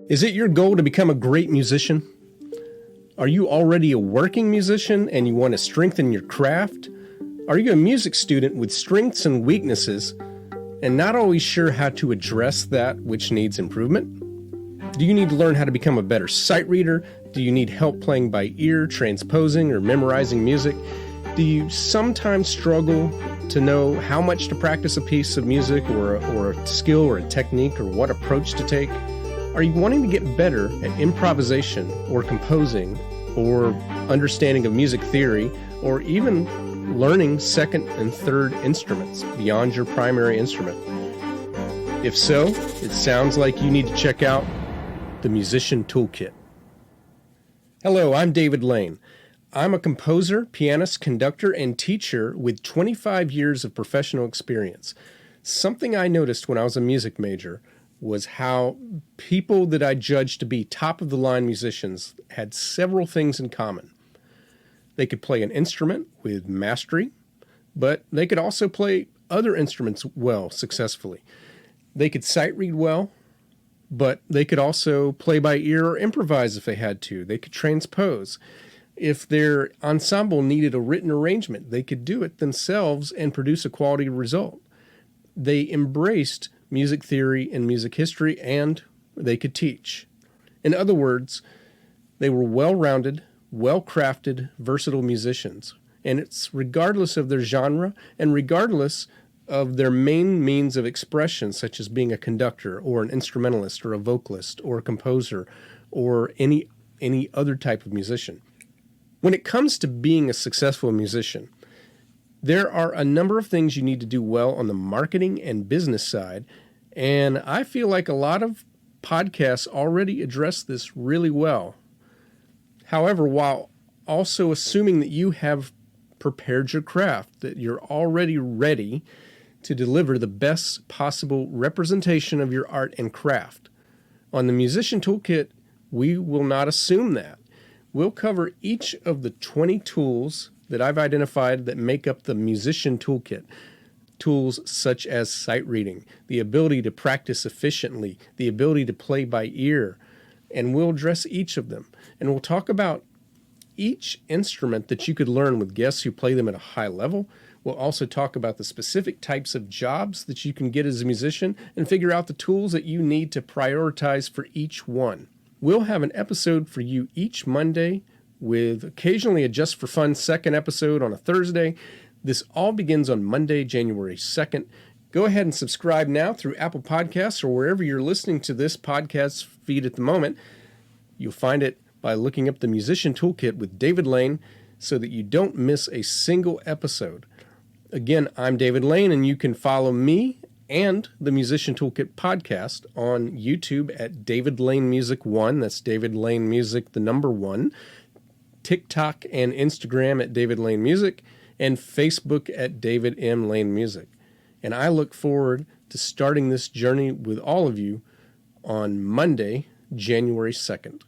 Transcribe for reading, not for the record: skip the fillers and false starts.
Is it your goal to become a great musician? Are you already a working musician and you want to strengthen your craft? Are you a music student with strengths and weaknesses and not always sure how to address that which needs improvement? Do you need to learn how to become a better sight reader? Do you need help playing by ear, transposing, or memorizing music? Do you sometimes struggle to know how much to practice a piece of music or a skill or a technique or what approach to take? Are you wanting to get better at improvisation or composing or understanding of music theory or even learning second and third instruments beyond your primary instrument? If so, it sounds like you need to check out the Musician Toolkit. Hello, I'm David Lane. I'm a composer, pianist, conductor, and teacher with 25 years of professional experience. Something I noticed when I was a music major was how people that I judged to be top-of-the-line musicians had several things in common. They could play an instrument with mastery, but they could also play other instruments well, successfully. They could sight read well, but they could also play by ear or improvise if they had to. They could transpose. If their ensemble needed a written arrangement, they could do it themselves and produce a quality result. They embraced music theory and music history, and they could teach. In other words, they were well-rounded, well-crafted, versatile musicians. And it's regardless of their genre and regardless of their main means of expression, such as being a conductor or an instrumentalist or a vocalist or a composer or any other type of musician. When it comes to being a successful musician, there are a number of things you need to do well on the marketing and business side, and I feel like a lot of podcasts already address this really well. However, while also assuming that you have prepared your craft, that you're already ready to deliver the best possible representation of your art and craft. On the Musician Toolkit, we will not assume that. We'll cover each of the 20 tools that I've identified that make up the Musician Toolkit. Tools such as sight reading, the ability to practice efficiently, the ability to play by ear, and we'll address each of them. And we'll talk about each instrument that you could learn with guests who play them at a high level. We'll also talk about the specific types of jobs that you can get as a musician and figure out the tools that you need to prioritize for each one. We'll have an episode for you each Monday with occasionally a Just for Fun second episode on a Thursday. This all begins on Monday, January 2nd. Go ahead and subscribe now through Apple Podcasts or wherever you're listening to this podcast feed at the moment. You'll find it by looking up the Musician Toolkit with David Lane so that you don't miss a single episode. Again, I'm David Lane, and you can follow me and the Musician Toolkit podcast on YouTube at David Lane Music 1. That's David Lane Music, the number 1. TikTok and Instagram at David Lane Music, and Facebook at David M. Lane Music. And I look forward to starting this journey with all of you on Monday, January 2nd.